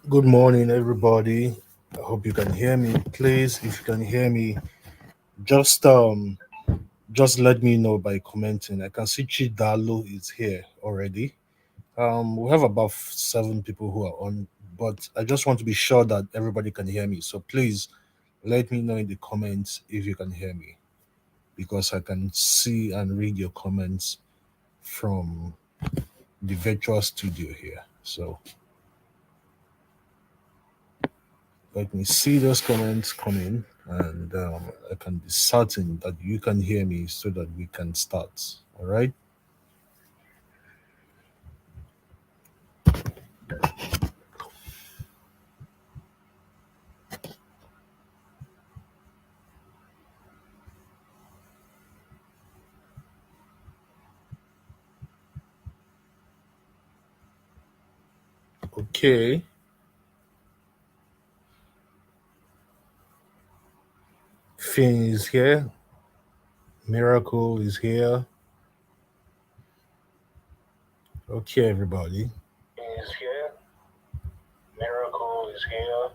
Good morning, everybody. I hope you can hear me. Please, if you can hear me, just um just let me know by commenting. I can see Chidalo is here already. We have about seven people who are on, but I just want to be sure that everybody can hear me. So please let me know in the comments if you can hear me, because I can see and read your comments from the virtual studio here. So let me see those comments come in, and I can be certain that you can hear me so that we can start. All right. Okay. Finn is here. Miracle is here. Okay, everybody. Is here. Miracle is here.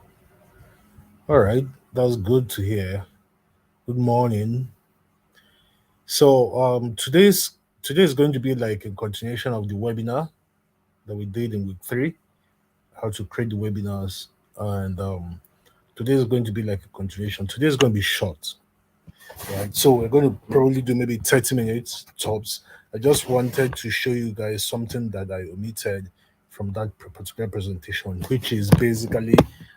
All right. That's good to hear. Good morning. So today is going to be like a continuation of the webinar that we did in week 3, how to create the webinars, and today is going to be like a continuation. Today is going to be short, right? So we're going to probably do maybe 30 minutes tops. I just wanted to show you guys something that I omitted from that particular presentation, which is basically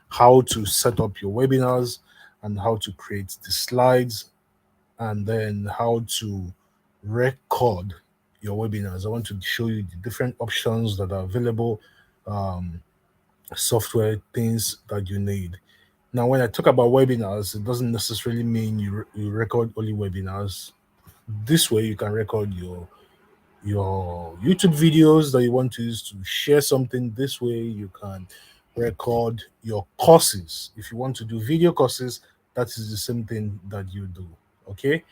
how to set up your webinars and how to create the slides, and then how to record your webinars. I want to show you the different options that are available, um, software things that you need. Now, when I talk about webinars, it doesn't necessarily mean you record only webinars. This way, you can record your YouTube videos that you want to use to share something. This way, you can record your courses. If you want to do video courses, that is the same thing that you do. Okay.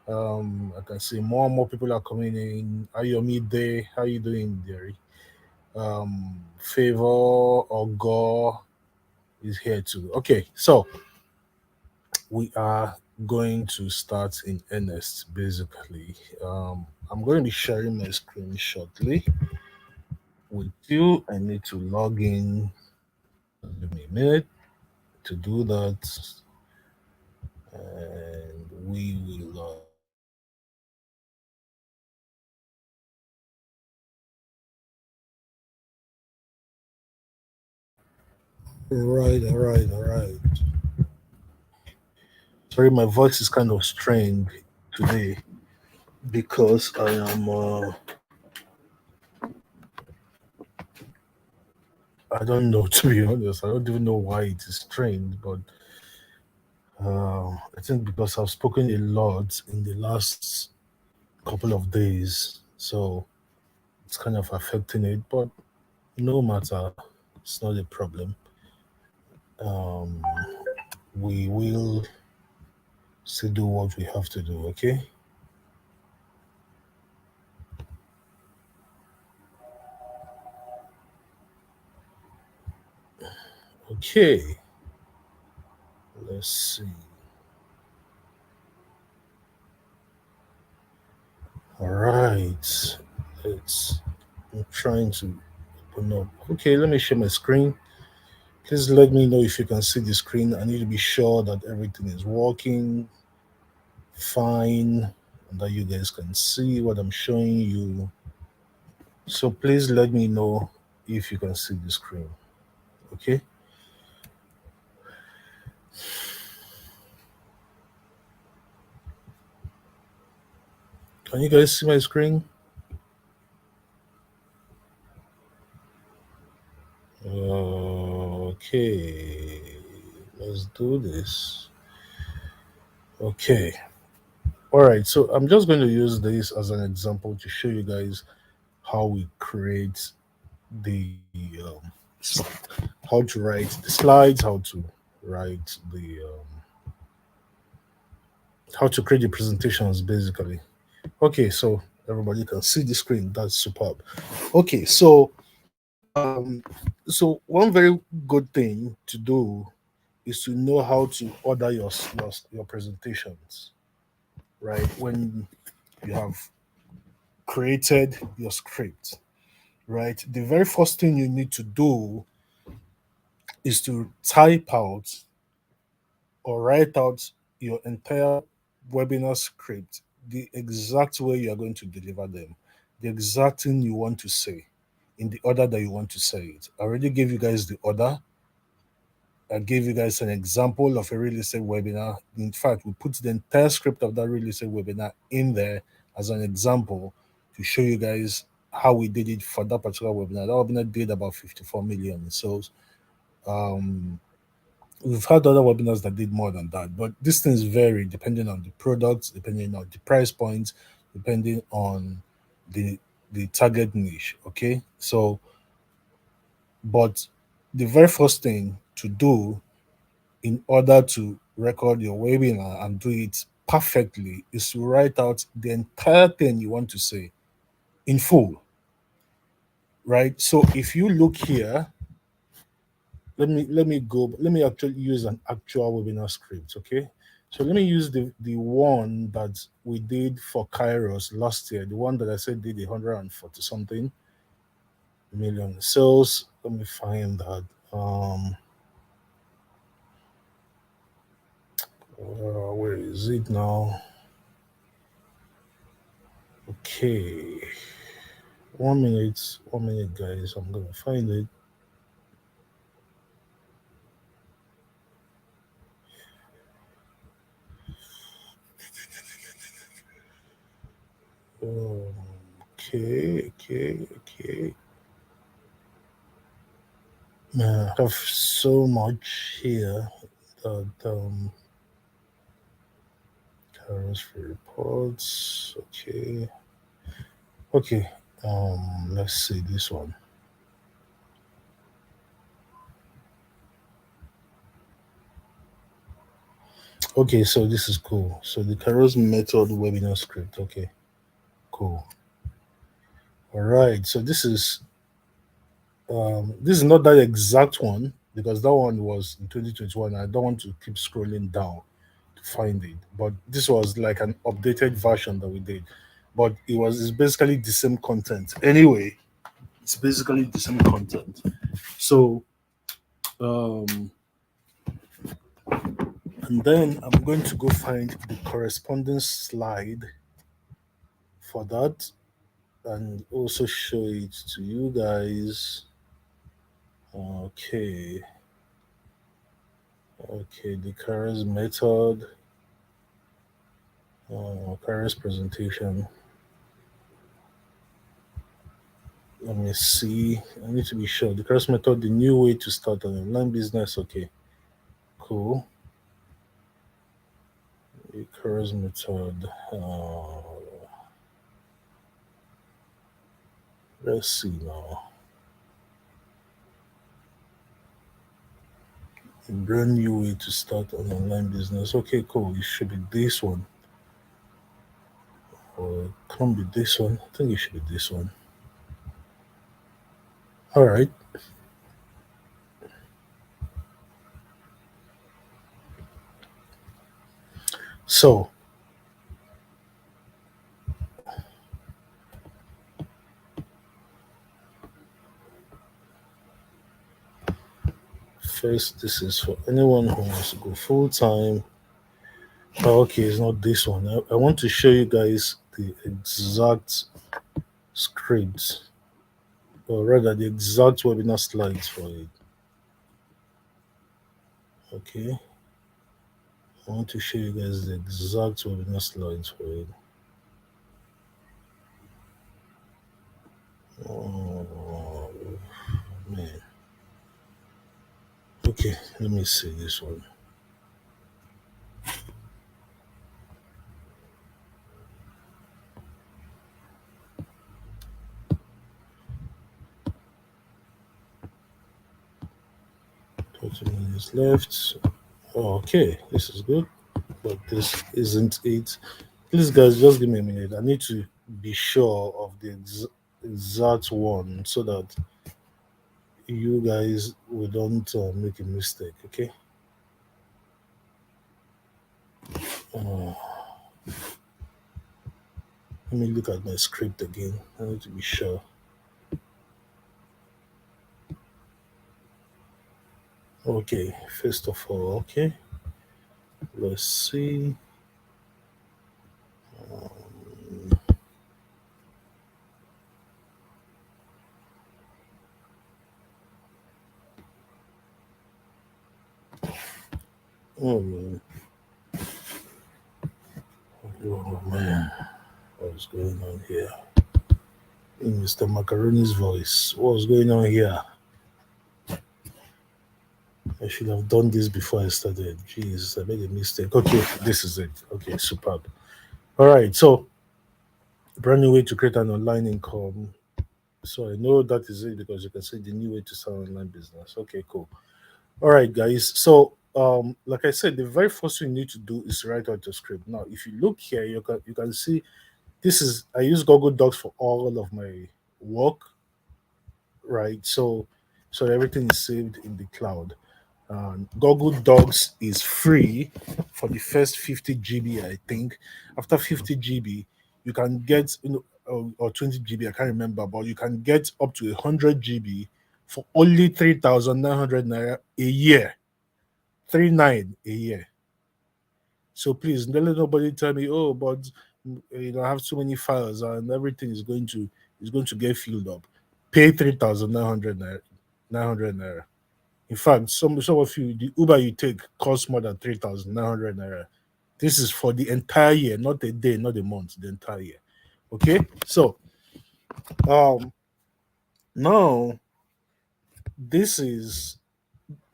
I can see more and more people are coming in. Ayomi Day, how you doing, Derry? Favor or Gore is here too. Okay, so we are going to start in earnest basically. I'm going to be sharing my screen shortly with you. I need to log in. Give me a minute to do that, and we will. All right. Sorry, my voice is kind of strained today because I am. I don't know, to be honest. I don't even know why it is strained, but I think because I've spoken a lot in the last couple of days, so it's kind of affecting it. But no matter, it's not a problem. Um, we will still do what we have to do. Okay. Okay. Let's see. All right. Let's. I'm trying to open up. Okay. Let me share my screen. Please let me know if you can see the screen. I need to be sure that everything is working fine and that you guys can see what I'm showing you. So please let me know if you can see the screen. Okay. Can you guys see my screen? Okay. Let's do this. Okay. All right. So I'm just going to use this as an example to show you guys how we create the how to write the slides, how to write the how to create the presentations basically. Okay, so everybody can see the screen. That's superb. Okay, so Um, so one very good thing to do is to know how to order your presentations, right? When you have created your script, right? The very first thing you need to do is to type out or write out your entire webinar script, the exact way you are going to deliver them, the exact thing you want to say, in the order that you want to say it. I already gave you guys the order. I gave you guys an example of a real estate webinar. In fact, we put the entire script of that real estate webinar in there as an example to show you guys how we did it for that particular webinar. That webinar did about 54 million. So um, we've had other webinars that did more than that, but these things vary depending on the products, depending on the price points, depending on the the target niche. Okay, so but the very first thing to do in order to record your webinar and do it perfectly is to write out the entire thing you want to say in full, right? So if you look here, let me actually use an actual webinar script, okay? So let me use the one that we did for Kairos last year, the one that I said did 140 something million sales. Let me find that. Where is it now? Okay, 1 minute, 1 minute, guys. I'm gonna find it. Okay. Man, I have so much here that currency reports. Okay. Let's see this one. Okay, so this is cool. So the Kairos method webinar script. Okay, cool. All right. So this is not that exact one because that one was in 2021. I don't want to keep scrolling down to find it, but this was like an updated version that we did. But it's basically the same content. Anyway, it's basically the same content. So um and then I'm going to go find the corresponding slide for that and also show it to you guys. Okay, the Kairos method, Kairos presentation. Let me see. I need to be sure. The Kairos method, the new way to start an online business. Okay, cool. The Kairos method. Let's see now. A brand new way to start an online business. Okay, cool. It should be this one. Or it can't be this one. I think it should be this one. All right. So first, this is for anyone who wants to go full time. Oh, okay, it's not this one. I want to show you guys the exact scripts, or rather, the exact webinar slides for it. Okay, I want to show you guys the exact webinar slides for it. Oh man. Okay, let me see this one. Twenty minutes left. Oh, okay, this is good, but this isn't it. Please, guys, just give me a minute. I need to be sure of the exact one so that you guys we don't make a mistake, okay? Uh, let me look at my script again. I need to be sure. Okay, first of all, okay, let's see. Oh man, oh man, what's going on here? In Mr. Macaroni's voice, what's going on here? I should have done this before I started. Jeez, I made a mistake. Okay, this is it. Okay, superb. All right, so brand new way to create an online income. So I know that is it because you can say the new way to start online business. Okay, cool. All right, guys. So like I said, the very first thing you need to do is write out your script. Now, if you look here, you can see this is I use Google Docs for all of my work, right? So everything is saved in the cloud. Google Docs is free for the first 50 GB, I think. After 50 GB, you can get, or 20 GB, I can't remember, but you can get up to 100 GB for only 3,900 naira a year. 39 a year. So please, don't let nobody tell me, oh, but I have too many files and everything is going to get filled up. Pay 3,900 naira. 900 naira. In fact, some of you, the Uber you take costs more than 3,900 naira. This is for the entire year, not a day, not a month, the entire year. Okay, so um now this is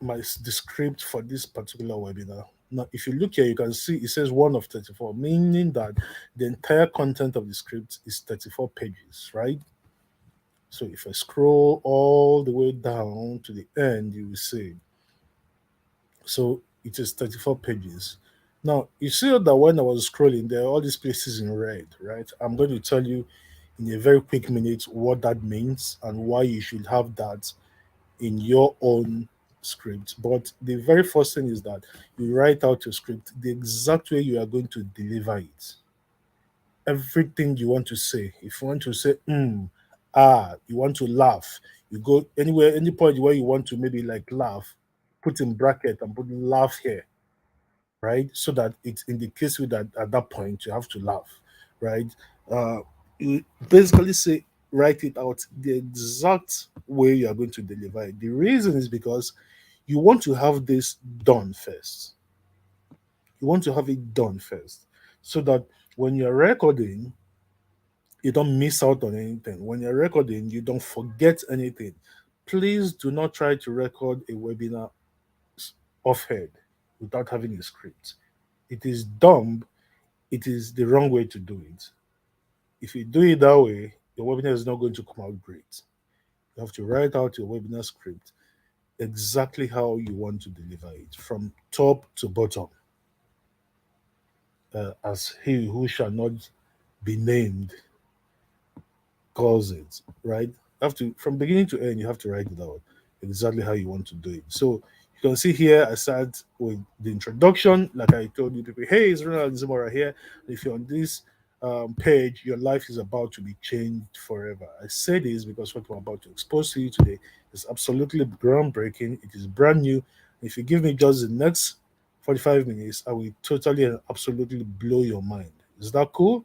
the script for this particular webinar. Now, if you look here, you can see it says one of 34, meaning that the entire content of the script is 34 pages, right? So if I scroll all the way down to the end, you will see. So it is 34 pages. Now, you see that when I was scrolling, there are all these places in red, right? I'm going to tell you in a very quick minute what that means and why you should have that in your own script. But the very first thing is that you write out your script the exact way you are going to deliver it. Everything you want to say. If you want to say, you want to laugh, you go anywhere, any point where you want to maybe like laugh, put in bracket and put laugh here, right? So that it indicates with that at that point you have to laugh, right? Uh, you basically say write it out the exact way you are going to deliver it. The reason is because you want to have this done first. You want to have it done first, so that when you're recording, you don't miss out on anything. When you're recording, you don't forget anything. Please do not try to record a webinar offhead without having a script. It is dumb. It is the wrong way to do it. If you do it that way, your webinar is not going to come out great. You have to write out your webinar script exactly how you want to deliver it from top to bottom, as he who shall not be named calls it, right? Have to from beginning to end, you have to write it out exactly how you want to do it. So you can see here, I start with the introduction, like I told you people, hey, it's Ronald Zimora here. If you're on this page, your life is about to be changed forever. I say this because what I'm about to expose to you today is absolutely groundbreaking. It is brand new. If you give me just the next 45 minutes, I will totally and absolutely blow your mind. Is that cool?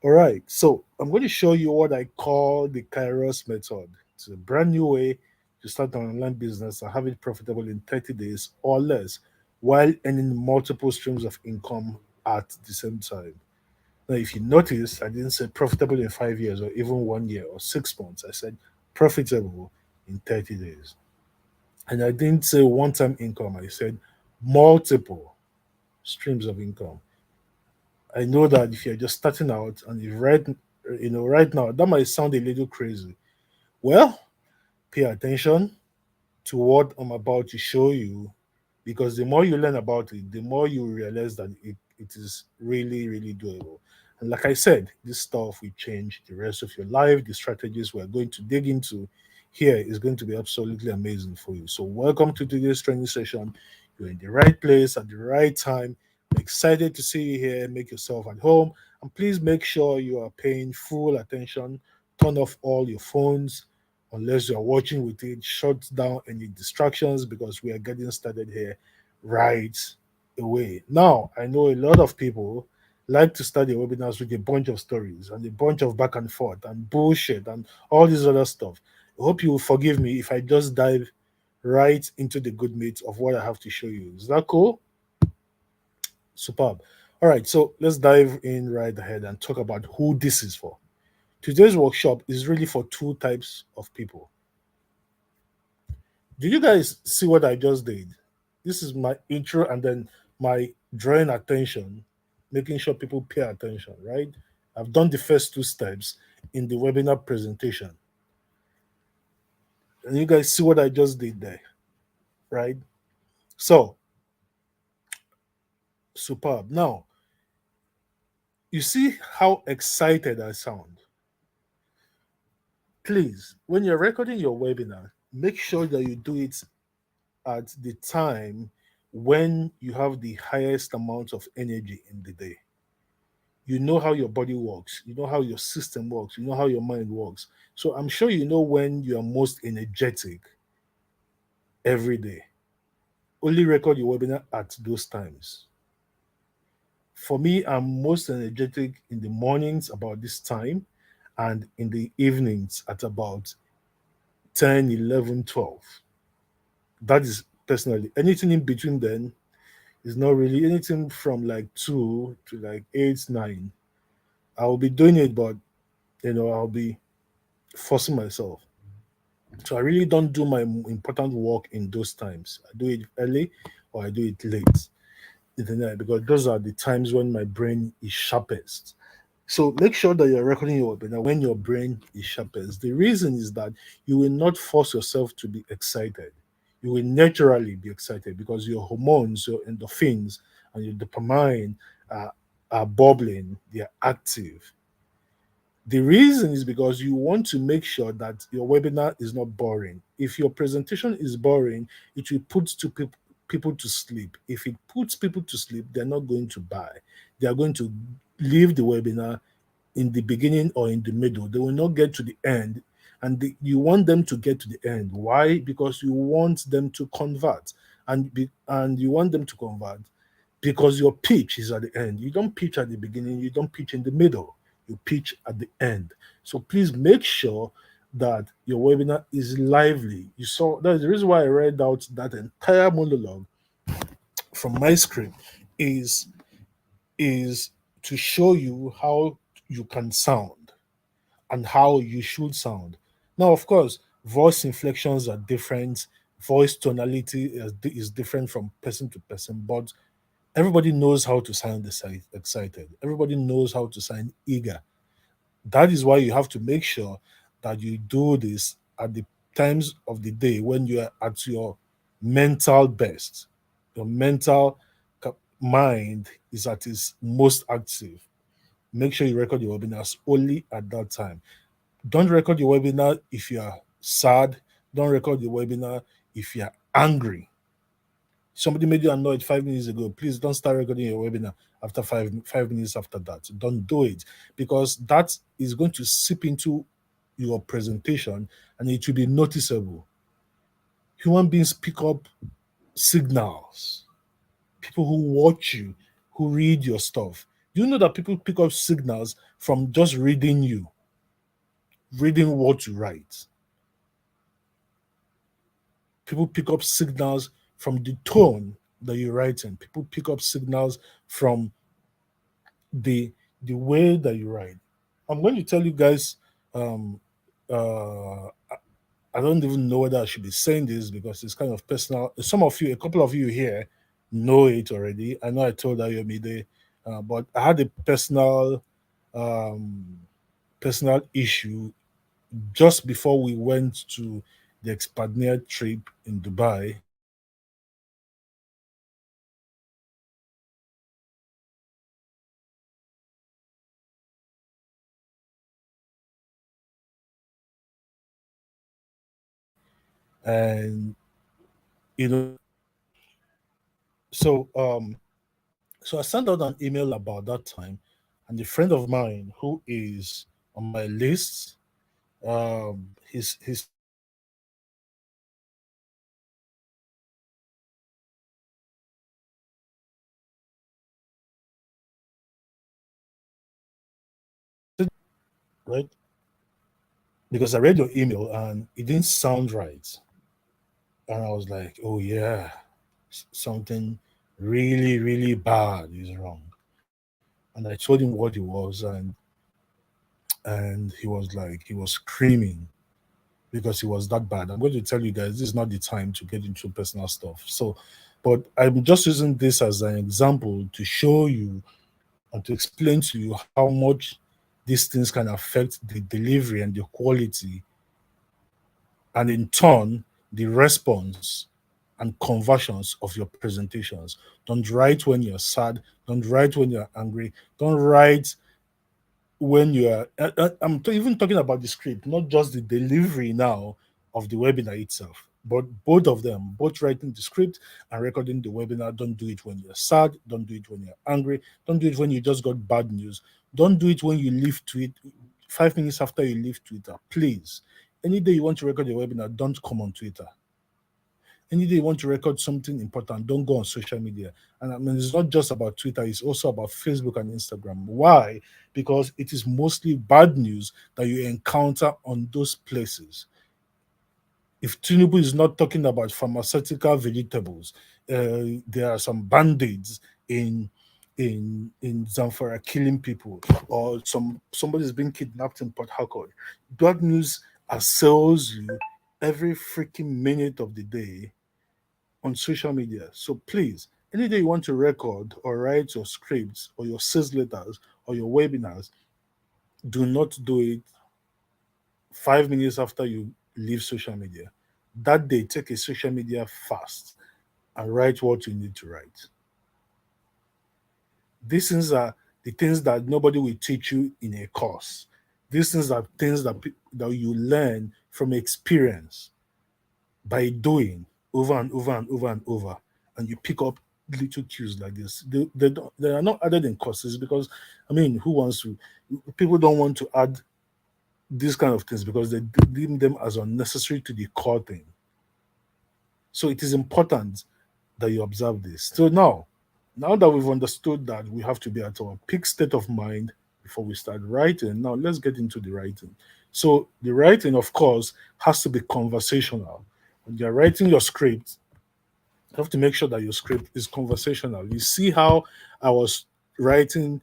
All right, so I'm going to show you what I call the Kairos method. It's a brand new way to start an online business and have it profitable in 30 days or less while earning multiple streams of income at the same time. Now, if you notice, I didn't say profitable in 5 years or even 1 year or 6 months. I said profitable in 30 days. And I didn't say one time income, I said multiple streams of income. I know that if you're just starting out and right now, that might sound a little crazy. Well, pay attention to what I'm about to show you because the more you learn about it, the more you realize that it is really, really doable. And like I said, this stuff will change the rest of your life. The strategies we're going to dig into here is going to be absolutely amazing for you. So, welcome to today's training session. You're in the right place at the right time. I'm excited to see you here. Make yourself at home, and please make sure you are paying full attention. Turn off all your phones unless you're watching with it. Shut down any distractions because we are getting started here right away. Now, I know a lot of people like to start their webinars with a bunch of stories and a bunch of back and forth and bullshit and all this other stuff. I hope you will forgive me if I just dive right into the good meat of what I have to show you. Is that cool? Superb. All right, so let's dive in right ahead and talk about who this is for. Today's workshop is really for two types of people. Did you guys see what I just did? This is my intro and then my drawing attention, making sure people pay attention, right? I've done the first two steps in the webinar presentation. And you guys see what I just did there, right? So, superb. Now, you see how excited I sound. Please, when you're recording your webinar, make sure that you do it at the time when you have the highest amount of energy in the day. You know how your body works, you know how your system works, you know how your mind works. So I'm sure you know when you are most energetic every day. Only record your webinar at those times. For me, I'm most energetic in the mornings about this time and in the evenings at about 10, 11, 12. That is personally. Anything in between then is not really anything from like 2 to like 8, 9. I'll be doing it, but I'll be forcing myself. So I really don't do my important work in those times. I do it early or I do it late in the night because those are the times when my brain is sharpest. So make sure that you're recording your webinar when your brain is sharpest. The reason is that you will not force yourself to be excited. You will naturally be excited because your hormones, your endorphins, and your dopamine are bubbling, they are active. The reason is because you want to make sure that your webinar is not boring. If your presentation is boring, it will put people to sleep. If it puts people to sleep, they're not going to buy. They are going to leave the webinar in the beginning or in the middle. They will not get to the end. And you want them to get to the end. Why? Because you want them to convert. And you want them to convert because your pitch is at the end. You don't pitch at the beginning, you don't pitch in the middle, you pitch at the end. So please make sure that your webinar is lively. You saw that's the reason why I read out that entire monologue from my script is is to show you how you can sound and how you should sound. Now, of course, voice inflections are different, voice tonality is different from person to person, but everybody knows how to sound excited. Everybody knows how to sound eager. That is why you have to make sure that you do this at the times of the day when you are at your mental best. Your mental mind is at its most active. Make sure you record your webinars only at that time. Don't record your webinar if you are sad. Don't record your webinar if you are angry. Somebody made you annoyed 5 minutes ago. Please don't start recording your webinar after 5 minutes after that. Don't do it because that is going to seep into your presentation and it will be noticeable. Human beings pick up signals. People who watch you, who read your stuff. Do you know that people pick up signals from just reading you, reading what you write? People pick up signals from the tone that you write in. People pick up signals from the the way that you write. I'm going to tell you guys. Um, uh, I don't even know whether I should be saying this because it's kind of personal. Some of you, a couple of you here, know it already. I know I told Ayomide, but I had a um, personal issue just before we went to the expatriate trip in Dubai. And you know, so so I sent out an email about that time, and a friend of mine who is on my list, he said, right, because I read your email and it didn't sound right, and I was like, oh yeah, something really really bad is wrong. And I told him what it was, and he was screaming because it was that bad. I'm going to tell you guys this is not the time to get into personal stuff. So, but I'm just using this as an example to show you and to explain to you how much these things can affect the delivery and the quality, and in turn, the response and conversions of your presentations. Don't write when you're sad. Don't write when you're angry. Don't write when you are even talking about the script, not just the delivery now of the webinar itself, but both of them, both writing the script and recording the webinar. Don't do it when you're sad. Don't do it when you're angry. Don't do it when you just got bad news. Don't do it when you leave tweet 5 minutes after you leave Twitter. Please, any day you want to record a webinar, don't come on Twitter. Any day you want to record something important, don't go on social media. And I mean, it's not just about Twitter, it's also about Facebook and Instagram. Why? Because it is mostly bad news that you encounter on those places. If Tinubu is not talking about pharmaceutical vegetables, there are some bandits in Zamfara killing people, or somebody is being kidnapped in Port Harcourt. Bad news assails you every freaking minute of the day on social media. So please, any day you want to record or write your scripts or your sales letters or your webinars, do not do it 5 minutes after you leave social media. That day, take a social media fast and write what you need to write. These things are the things that nobody will teach you in a course. These things are things that you learn from experience by doing over and over and over and over, and you pick up little cues like this. They are not added in courses because, I mean, who wants to? People don't want to add these kind of things because they deem them as unnecessary to the core thing. So it is important that you observe this. So now that we've understood that we have to be at our peak state of mind before we start writing, now let's get into the writing. So the writing, of course, has to be conversational. When you're writing your script, you have to make sure that your script is conversational. You see how I was writing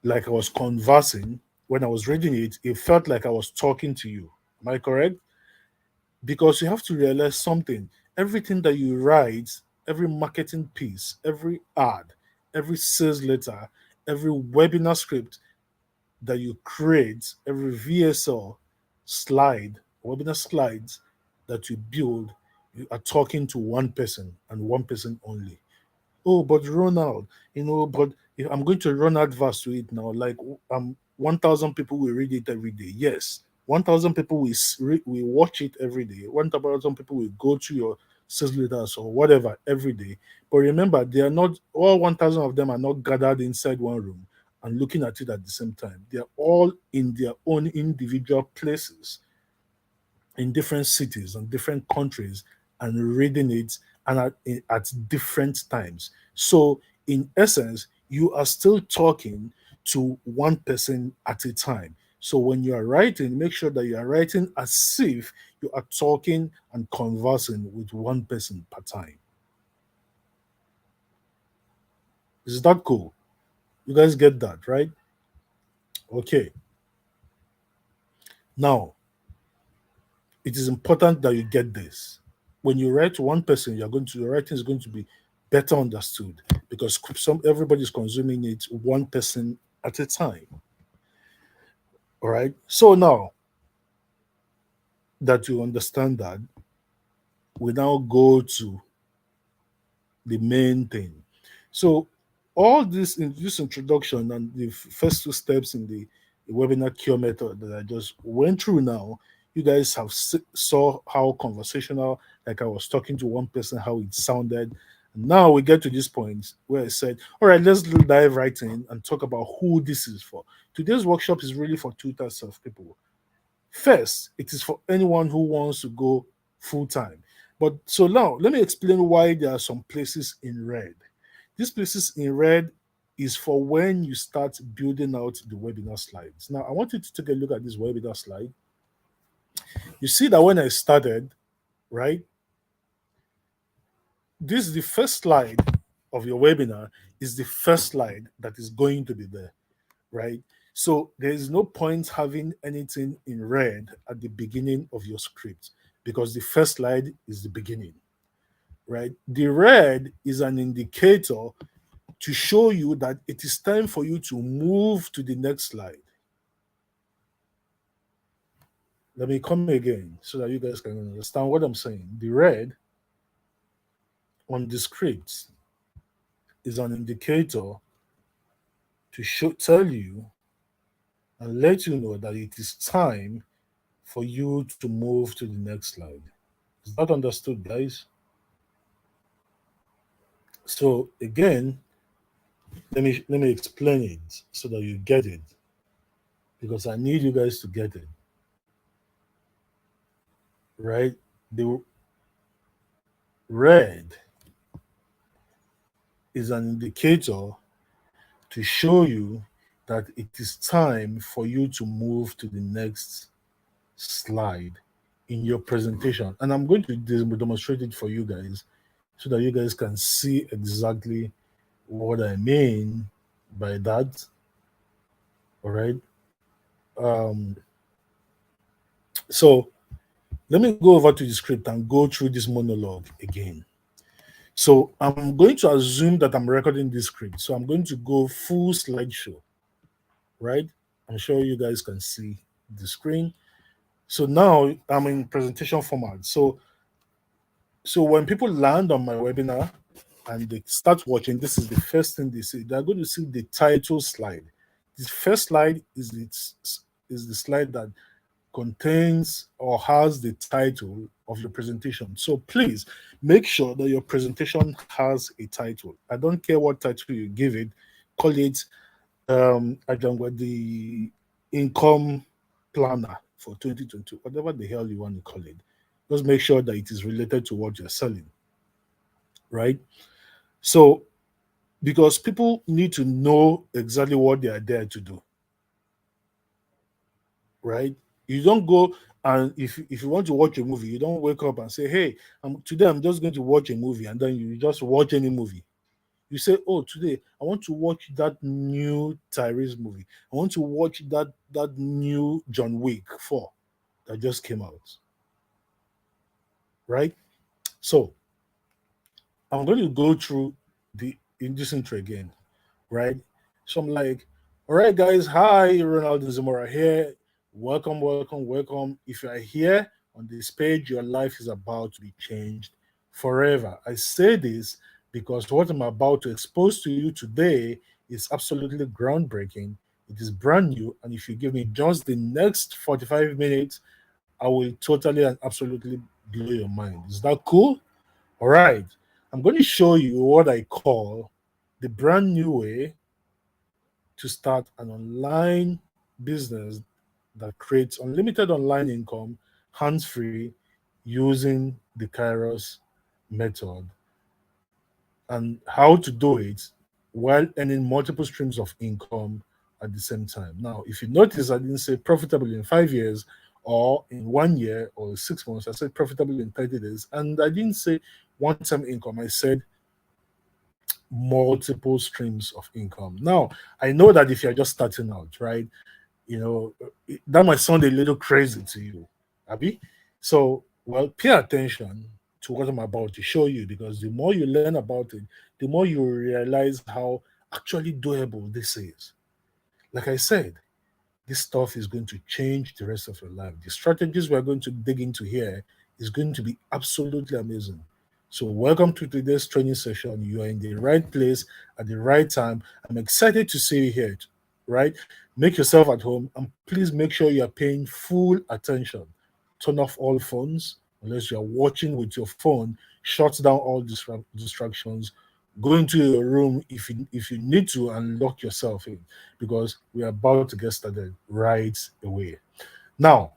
like I was conversing. When I was reading it, it felt like I was talking to you. Am I correct? Because you have to realize something. Everything that you write, every marketing piece, every ad, every sales letter, every webinar script that you create, every VSL slide, webinar slides that you build, you are talking to one person and one person only. Oh, but Ronald, but if I'm going to run adverts to it now, like 1,000 people will read it every day. Yes, 1,000 people will watch it every day. 1,000 people will go to your sales leaders or whatever every day. But remember, they are not all 1,000 of them are not gathered inside one room and looking at it at the same time. They are all in their own individual places in different cities and different countries and reading it and at different times. So, in essence, you are still talking to one person at a time. So, when you are writing, make sure that you are writing as if you are talking and conversing with one person per time. Is that cool? You guys get that, right? Okay. Now, it is important that you get this. When you write to one person, your writing is going to be better understood because everybody's consuming it one person at a time. All right. So now that you understand that, we now go to the main thing. So all this in this introduction and the first two steps in the webinar cure method that I just went through now You guys have saw how conversational, like I was talking to one person, how it sounded. Now we get to this point where I said, all right, let's dive right in and talk about who this is for. Today's workshop is really for two types of people. First, it is for anyone who wants to go full time. But so now, let me explain why there are some places in red. These places in red is for when you start building out the webinar slides. Now, I want you to take a look at this webinar slide. You see that when I started, right, this is the first slide of your webinar, is the first slide that is going to be there, right? So there is no point having anything in red at the beginning of your script because the first slide is the beginning, right? The red is an indicator to show you that it is time for you to move to the next slide. Let me come again so that you guys can understand what I'm saying. The red on the script is an indicator to tell you and let you know that it is time for you to move to the next slide. Is that understood, guys? So again, let me explain it so that you get it, because I need you guys to get it. Right? The red is an indicator to show you that it is time for you to move to the next slide in your presentation. And I'm going to demonstrate it for you guys so that you guys can see exactly what I mean by that. All right. Um, so let me go over to the script and go through this monologue again. So I'm going to assume that I'm recording this script. So I'm going to go full slideshow, right? I'm sure you guys can see the screen. So now I'm in presentation format. So when people land on my webinar and they start watching, this is the first thing they see. They're going to see the title slide. This first slide is the slide that contains or has the title of your presentation. So please make sure that your presentation has a title. I don't care what title you give it. Call it the income planner for 2022, whatever the hell you want to call it. Just make sure that it is related to what you're selling, right? So because people need to know exactly what they are there to do, right? You don't go and if you want to watch a movie, you don't wake up and say, "Hey, today I'm just going to watch a movie," and then you just watch any movie. You say, "Oh, today I want to watch that new Tyrese movie. I want to watch that new John Wick 4 that just came out." Right? So I'm going to go through the in this intro again, right? So I'm like, all right, guys, hi, Ronaldo Zamora here. Welcome, welcome, welcome. If you are here on this page, your life is about to be changed forever. I say this because what I'm about to expose to you today is absolutely groundbreaking. It is brand new. And if you give me just the next 45 minutes, I will totally and absolutely blow your mind. Is that cool? All right. I'm going to show you what I call the brand new way to start an online business that creates unlimited online income hands free using the Kairos method, and how to do it while earning multiple streams of income at the same time. Now, if you notice, I didn't say profitable in 5 years or in 1 year or 6 months. I said profitable in 30 days. And I didn't say one time income. I said multiple streams of income. Now, I know that if you're just starting out, right, that might sound a little crazy to you, Abby. So, well, pay attention to what I'm about to show you, because the more you learn about it, the more you realize how actually doable this is. Like I said, this stuff is going to change the rest of your life. The strategies we're going to dig into here is going to be absolutely amazing. So, welcome to today's training session. You are in the right place at the right time. I'm excited to see you here, right? Make yourself at home and please make sure you are paying full attention. turn off all phones unless you're watching with your phone, shut down all distractions, go into your room if you need to, and lock yourself in, because we are about to get started right away. Now,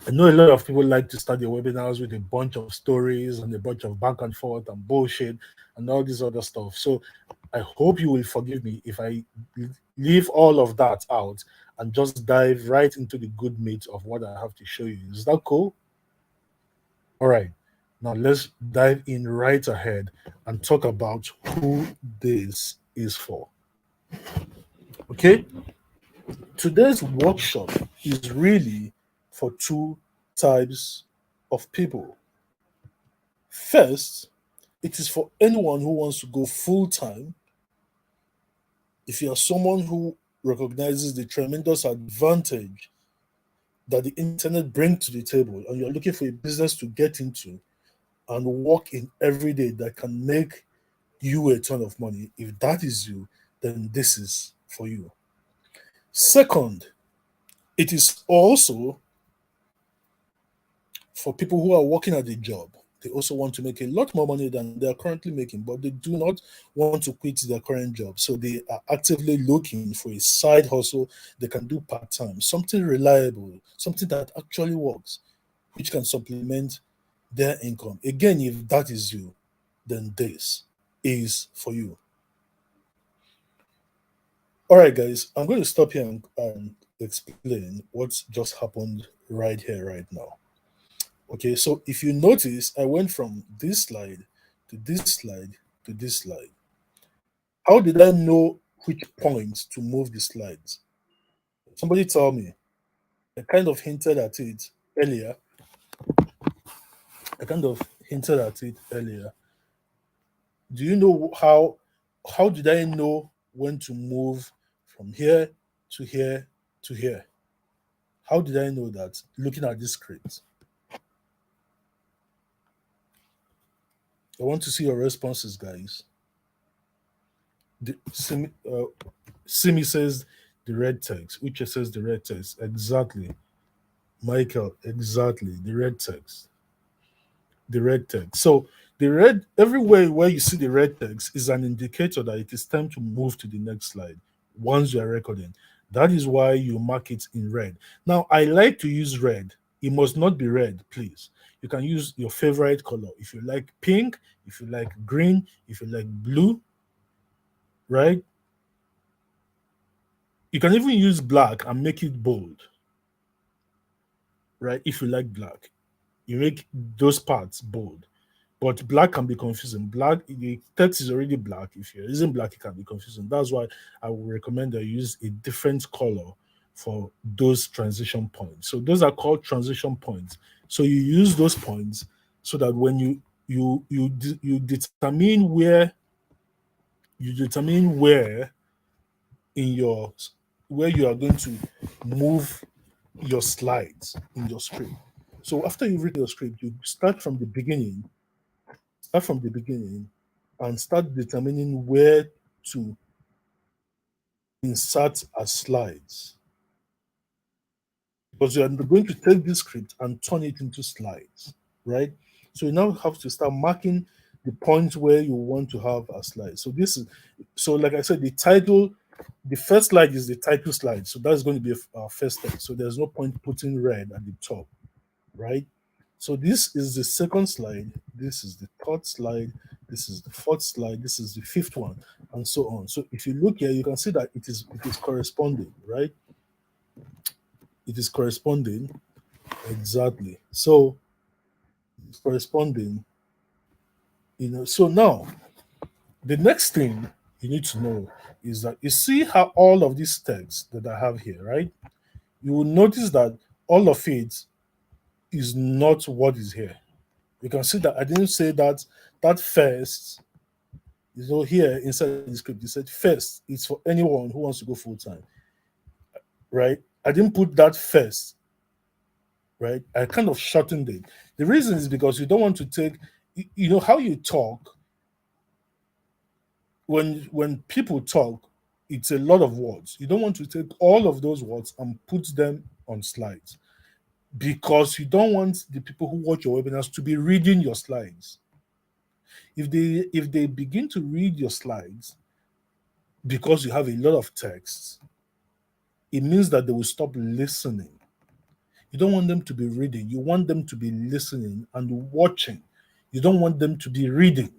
I know a lot of people like to start their webinars with a bunch of stories and a bunch of back and forth and bullshit and all this other stuff. So I hope you will forgive me if I leave all of that out and just dive right into the good meat of what I have to show you. Is that cool? All right. Now let's dive in right ahead and talk about who this is for. Okay? Today's workshop is really for two types of people. First, it is for anyone who wants to go full time. If you are someone who recognizes the tremendous advantage that the internet brings to the table and you're looking for a business to get into and work in every day that can make you a ton of money, if that is you, then this is for you. Second, it is also for people who are working at a job. They also want to make a lot more money than they are currently making, but they do not want to quit their current job. So they are actively looking for a side hustle they can do part time, something reliable, something that actually works, which can supplement their income. Again, if that is you, then this is for you. All right, guys, I'm going to stop here and explain what's just happened right here, right now. Okay, so if you notice, I went from this slide to this slide to this slide. How did I know which points to move the slides? Somebody tell me. I kind of hinted at it earlier. I kind of hinted at it earlier. Do you know how did I know when to move from here to here to here? How did I know that looking at this script? I want to see your responses, guys. Simi says the red text. Uche says the red text. Exactly. Michael, exactly. The red text. The red text. So the red, everywhere where you see the red text is an indicator that it is time to move to the next slide once you are recording. That is why you mark it in red. Now, I like to use red. It must not be red, please. You can use your favorite color. If you like pink, if you like green, if you like blue, right? You can even use black and make it bold, right? If you like black, you make those parts bold. But black can be confusing. Black, the text is already black. If you're using black, it can be confusing. That's why I would recommend that you use a different color for those transition points. So those are called transition points. So you use those points so that when you determine where in your where you are going to move your slides in your script. So after you've written your script, you start from the beginning and start determining where to insert as slides. Because you are going to take this script and turn it into slides, right? So you now have to start marking the points where you want to have a slide. So like I said, the first slide is the title slide. So that's going to be our first step. So there's no point putting red at the top, right? So this is the second slide, this is the third slide, this is the fourth slide, this is the fifth one, and so on. So if you look here, you can see that it is corresponding, right? It is corresponding exactly. So it's corresponding, So now the next thing you need to know is that you see how all of these text that I have here, right? You will notice that all of it is not what is here. You can see that I didn't say that first, here inside the script, it said first, it's for anyone who wants to go full time, right? I didn't put that first, right? I kind of shortened it. The reason is because you don't want to take, how you talk, when people talk, it's a lot of words. You don't want to take all of those words and put them on slides. because you don't want the people who watch your webinars to be reading your slides. If they begin to read your slides because you have a lot of text, it means that they will stop listening. You don't want them to be reading. You want them to be listening and watching. You don't want them to be reading.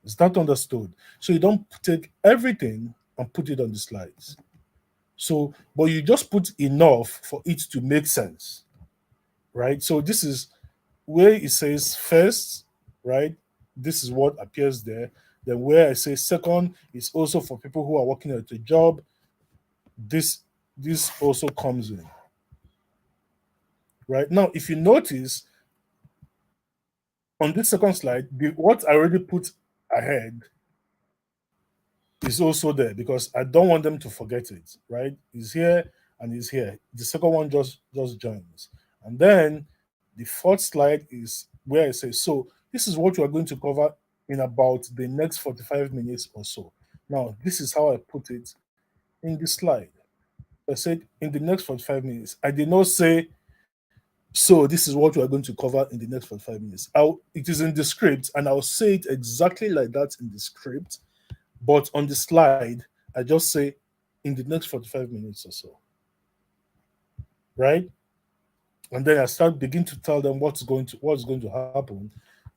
Is that understood? So you don't take everything and put it on the slides. So, but you just put enough for it to make sense, right? So this is where it says first, right? This is what appears there. Then where I say second is also for people who are working at a job. This this also comes in. Right now, if you notice on this second slide, what I already put ahead is also there because I don't want them to forget it. Right? It's here and it's here. The second one just joins, and then the fourth slide is where I say, so this is what we are going to cover in about the next 45 minutes or so. Now, this is how I put it in the slide. I said in the next 45 minutes. I did not say, so this is what we are going to cover in the next 45 minutes. It is in the script, and I'll say it exactly like that in the script. But on the slide, I just say in the next 45 minutes or so. Right? And then I start begin to tell them what's going to happen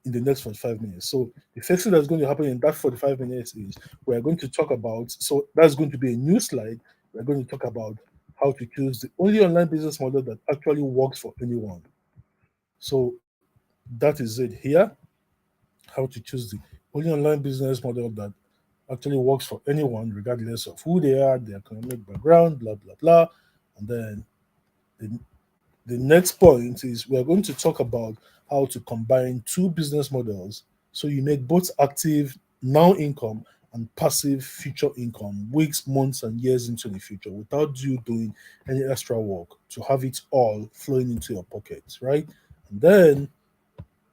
in the next 45 minutes. So the first thing that's going to happen in that 45 minutes is we're going to talk about, so that's going to be a new slide. We're going to talk about how to choose the only online business model that actually works for anyone. So that is it here. How to choose the only online business model that actually works for anyone, regardless of who they are, their economic background, blah blah blah. And then the, the next point is we are going to talk about how to combine two business models so you make both active now income and passive future income weeks, months, and years into the future without you doing any extra work to have it all flowing into your pockets, right? And then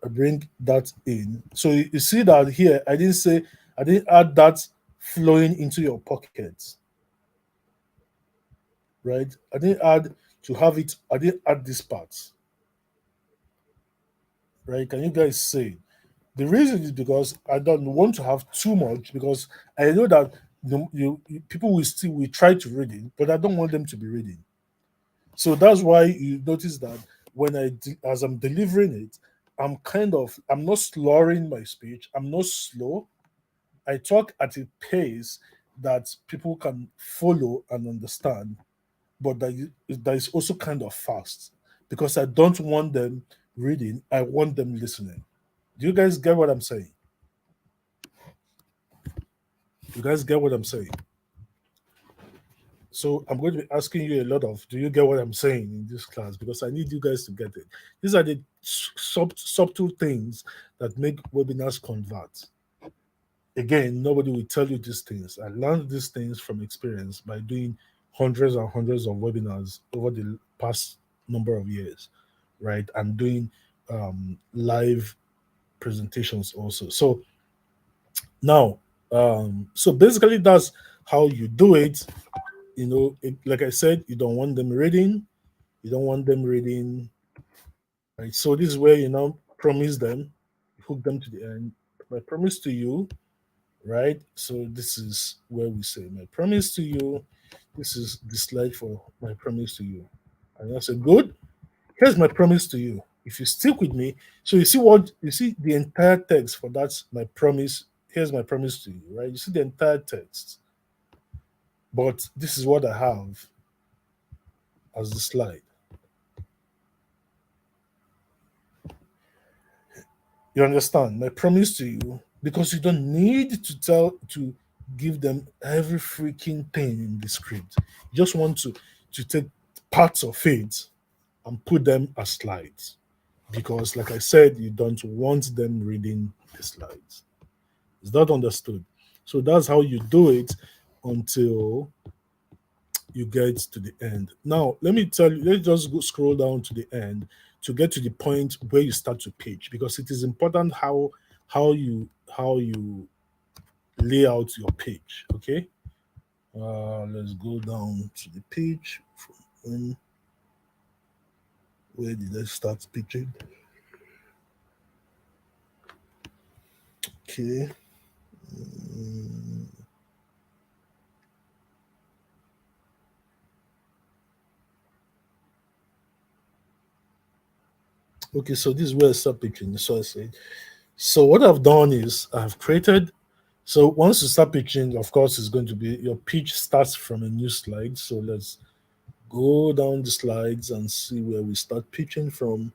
I bring that in. So you see that here, I didn't add that flowing into your pockets, right? I didn't add to have it, I didn't add this part, right? Can you guys say? The reason is because I don't want to have too much because I know that people will try to read it, but I don't want them to be reading. So that's why you notice that as I'm delivering it, I'm not slurring my speech. I'm not slow. I talk at a pace that people can follow and understand, but that is also kind of fast because I don't want them reading. I want them listening. Do you guys get what I'm saying? You guys get what I'm saying? So I'm going to be asking you a lot of, do you get what I'm saying in this class? Because I need you guys to get it. These are the subtle things that make webinars convert. Again, nobody will tell you these things. I learned these things from experience by doing hundreds and hundreds of webinars over the past number of years, right? And doing live presentations also. So now, so basically, that's how you do it. Like I said, you don't want them reading. You don't want them reading. Right. So this is where you now promise them, hook them to the end. My promise to you, right? So this is where we say, my promise to you. This is the slide for my promise to you. And I say, good. Here's my promise to you. If you stick with me, so you see the entire text for that, my promise. Here's my promise to you, right? You see the entire text. But this is what I have as the slide. You understand? My promise to you, because you don't need to give them every freaking thing in the script. You just want to take parts of it and put them as slides. Because like I said, you don't want them reading the slides. Is that understood? So that's how you do it until you get to the end. Now, let me tell you, let's just scroll down to the end to get to the point where you start to pitch because it is important how you lay out your pitch. Okay. Let's go down to the page. Where did I start pitching? Okay. Mm, okay, so this is where I start pitching. So I said, so what I've done is I've created. So once you start pitching, of course, it's going to be your pitch starts from a new slide. So let's go down the slides and see where we start pitching from.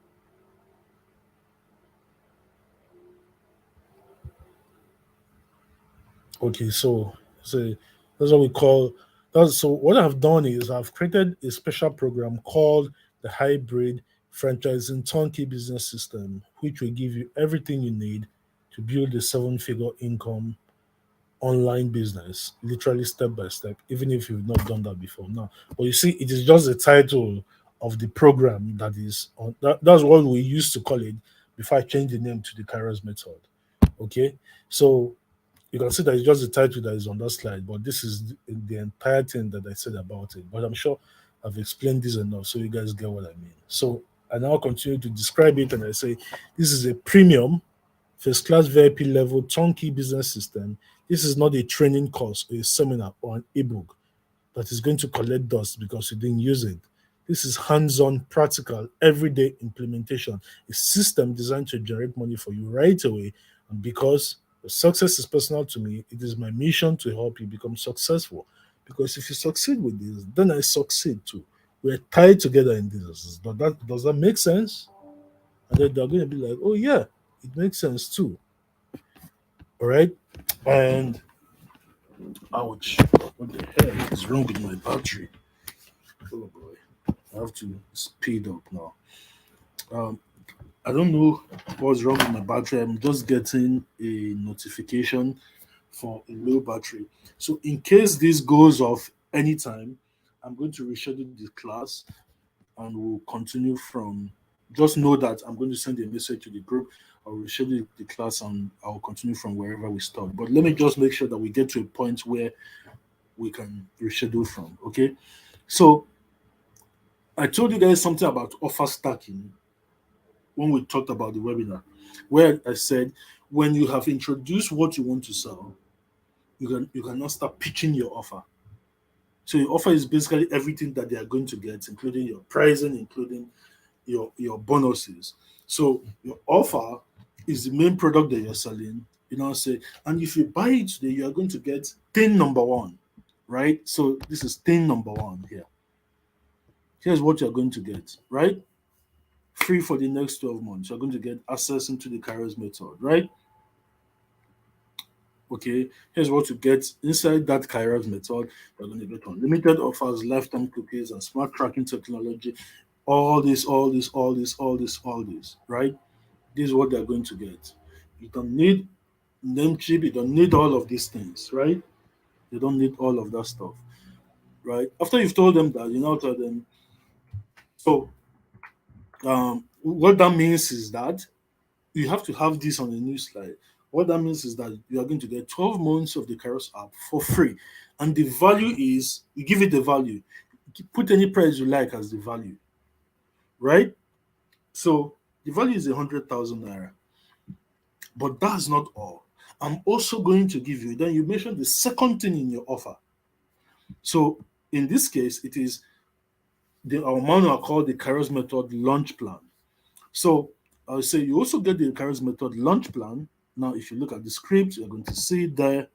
Okay, so that's what we call that's so what I've done is I've created a special program called the hybrid franchising turnkey business system, which will give you everything you need to build a seven-figure income online business, literally step by step, even if you've not done that before. Now, but you see, it is just the title of the program that is on that's what we used to call it before I changed the name to the Kairos method. Okay. So you can see that it's just the title that is on that slide, but this is the entire thing that I said about it. But I'm sure I've explained this enough so you guys get what I mean. So I now continue to describe it and I say this is a premium first class VIP level turnkey business system. This is not a training course, a seminar, or an ebook that is going to collect dust because you didn't use it. This is hands on, practical, everyday implementation, a system designed to generate money for you right away. And because success is personal to me, it is my mission to help you become successful. Because if you succeed with this, then I succeed too. We're tied together in this. Does that make sense? And then they're going to be like, oh, yeah, it makes sense too. All right. And ouch, what the hell is wrong with my battery? Oh boy, I have to speed up now. Um, I don't know what's wrong with my battery. I'm just getting a notification for a low battery. So in case this goes off anytime, I'm going to reschedule the class and we'll continue from. Just know that I'm going to send a message to the group. I'll reschedule the class and I'll continue from wherever we stop. But let me just make sure that we get to a point where we can reschedule from. Okay. So I told you guys something about offer stacking when we talked about the webinar, where I said when you have introduced what you want to sell, you can now start pitching your offer. So your offer is basically everything that they are going to get, including your pricing, including your bonuses. So your offer is the main product that you're selling. You know, say, and if you buy it today, you are going to get thing number one, right? So this is thing number one here. Here's what you're going to get, right? Free for the next 12 months. You're going to get access into the Kairos method, right? Okay, here's what you get inside that Kairos method. You're going to get unlimited offers, lifetime cookies, and smart tracking technology. All this, right? This is what they're going to get. You don't need name chip, you don't need all of these things, right? You don't need all of that stuff, right? After you've told them that, you now tell them, so what that means is that you have to have this on a new slide. What that means is that you are going to get 12 months of the Kairos app for free. And the value is, you give it the value. Put any price you like as the value, right? So the value is 100,000 naira. But that's not all. I'm also going to give you, then you mentioned the second thing in your offer. So in this case, it is our manual called the Kairos Method Launch Plan. So I'll say you also get the Kairos Method Launch Plan. Now, if you look at the script, you're going to see there,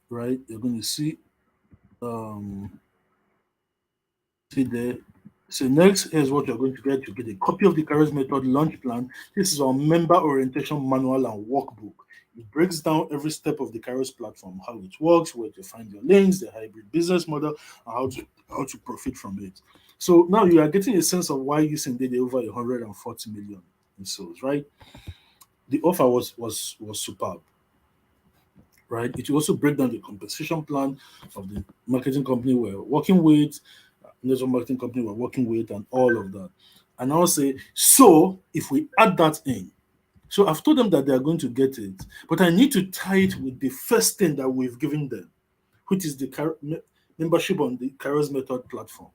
right? You're going to um, see there. So next, here's what you're going to get. You get a copy of the Kairos Method Launch Plan. This is our member orientation manual and workbook. It breaks down every step of the Kairos platform, how it works, where to find your links, the hybrid business model, and how to profit from it. So now you are getting a sense of why using did over 140 million in sales, right? The offer was superb, right? It will also break down the compensation plan of the marketing company we're working with, network marketing company we're working with, and all of that. And I'll say, so if we add that in, so I've told them that they are going to get it, but I need to tie it with the first thing that we've given them, which is the membership on the Kairos Method platform.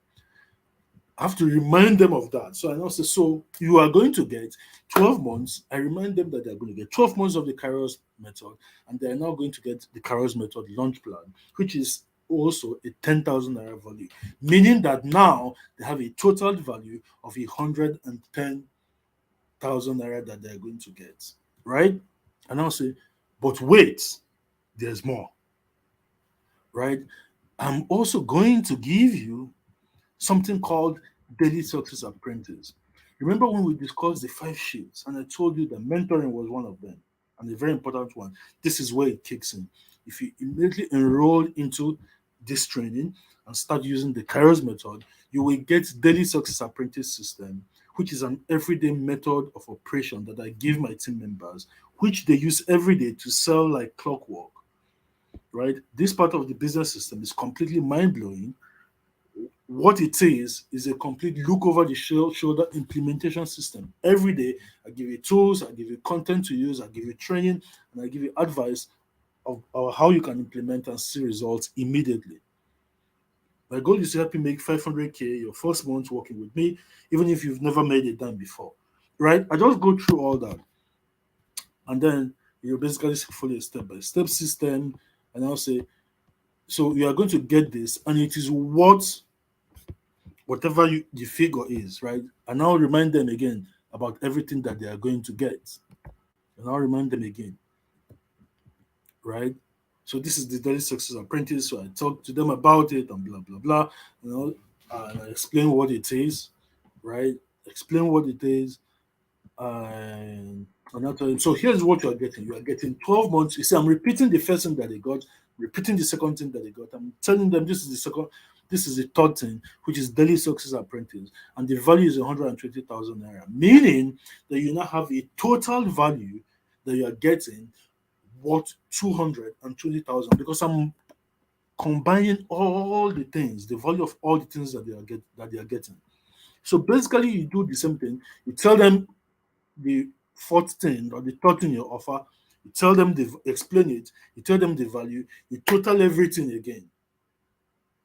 I have to remind them of that. So I now say, so you are going to get 12 months. I remind them that they're going to get 12 months of the Kairos method, and they're now going to get the Kairos method launch plan, which is also a 10,000 naira value, meaning that now they have a total value of 110,000 naira that they're going to get, right? And I'll say, but wait, there's more, right? I'm also going to give you something called Daily Success Apprentice. Remember when we discussed the five shifts, and I told you that mentoring was one of them, and a very important one. This is where it kicks in. If you immediately enroll into this training and start using the Kairos method, you will get Daily Success Apprentice system, which is an everyday method of operation that I give my team members, which they use every day to sell like clockwork. Right? This part of the business system is completely mind blowing. What it is a complete look over the shoulder implementation system. Every day, I give you tools, I give you content to use, I give you training, and I give you advice of how you can implement and see results immediately. My goal is to help you make 500K your first month working with me, even if you've never made it done before. Right? I just go through all that, and then you basically follow a step by step system, and I'll say, so you are going to get this, and it is what whatever the figure is, right? And now remind them again about everything that they are going to get. And I'll remind them again, right? So this is the Daily Success Apprentice. So I talk to them about it and blah blah blah. You know, and I explain what it is, right? Explain what it is, and I'll tell them. So here's what you are getting. You are getting 12 months. You see, I'm repeating the first thing that they got, repeating the second thing that they got. I'm telling them this is the second, this is the third thing, which is Daily Success Apprentice, and the value is 120,000 naira, meaning that you now have a total value that you are getting worth 220,000, because I'm combining all the things, the value of all the things that they are getting. So basically, you do the same thing. You tell them the fourth thing or the third thing you offer, you tell them explain it, you tell them the value, you total everything again.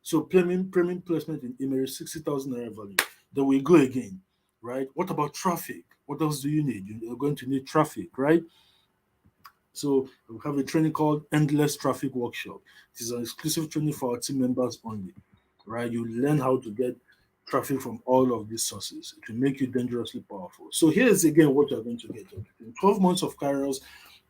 So premium placement in email is 60,000 naira value. Then we go again, right? What about traffic? What else do you need? You're going to need traffic, right? So we have a training called Endless Traffic Workshop. It is an exclusive training for our team members only, right? You learn how to get traffic from all of these sources. It will make you dangerously powerful. So here's again what you're going to get. In 12 months of Kairos,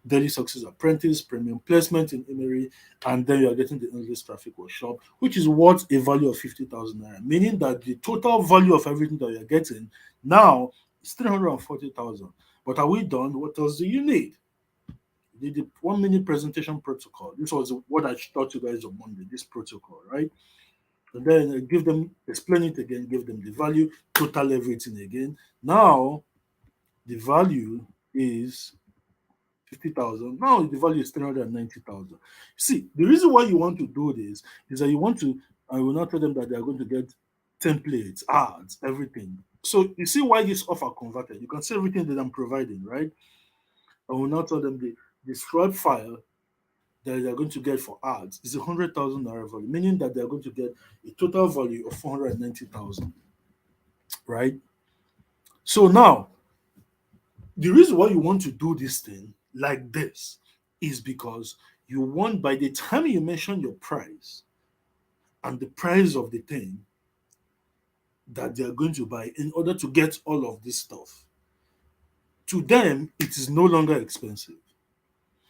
Daily Success Apprentice, premium placement in Emery, and then you're getting the Endless Traffic Workshop, which is worth a value of 50,000 naira, meaning that the total value of everything that you're getting now is 340,000. But are we done? What else do you need? The 1 minute presentation protocol. This was what I taught you guys on Monday, this protocol, right? And then give them, explain it again, give them the value, total everything again. Now, the value is 50,000. Now, the value is 390,000. See, the reason why you want to do this is that you want to, I will not tell them that they are going to get templates, ads, everything. So, you see why this offer converted. You can see everything that I'm providing, right? I will not tell them the Scribe file that they are going to get for ads is 100,000 naira value, meaning that they are going to get a total value of 490,000, right? So now, the reason why you want to do this thing like this is because you want, by the time you mention your price and the price of the thing that they are going to buy in order to get all of this stuff, to them, it is no longer expensive.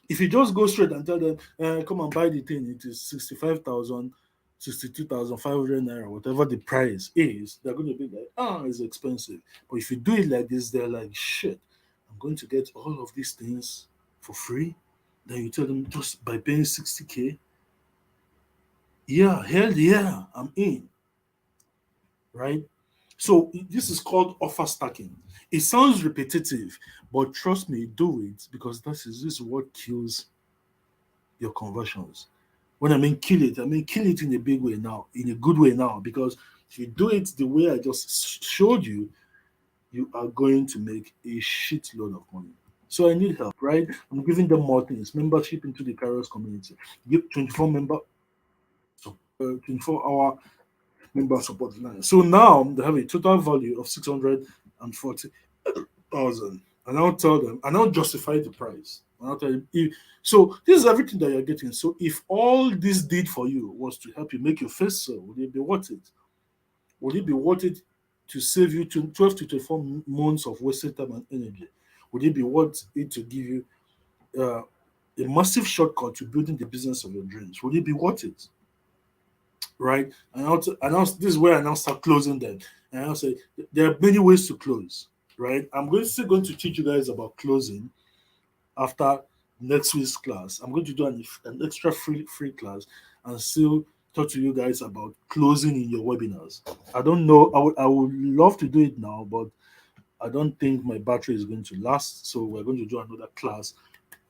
If you just go straight and tell them, come and buy the thing, it is 65,000, 62,500 naira, whatever the price is, they're going to be like, it's expensive. But if you do it like this, they're like, shit, I'm going to get all of these things for free. Then you tell them just by paying 60K. Yeah, hell yeah, I'm in, right? So this is called offer stacking. It sounds repetitive, but trust me, do it, because this is what kills your conversions. When I mean kill it, I mean kill it in a big way now, in a good way now, because if you do it the way I just showed you, you are going to make a shitload of money. So I need help, right? I'm giving them more things. Membership into the Kairos community. Give 24 hour member support line. So now they have a total value of 640,000. And I'll tell them, and I'll justify the price. And I'll tell you, so this is everything that you're getting. So if all this did for you was to help you make your first sale, would it be worth it? Would it be worth it to save you 12 to 24 months of wasted time and energy? Would it be worth it to give you uh, a massive shortcut to building the business of your dreams? Would it be worth it? Right? This is where I now start closing them. And I'll say there are many ways to close. Right? I'm still going to teach you guys about closing after next week's class. I'm going to do an extra free class and still talk to you guys about closing in your webinars. I don't know. I would love to do it now, but I don't think my battery is going to last. So we're going to do another class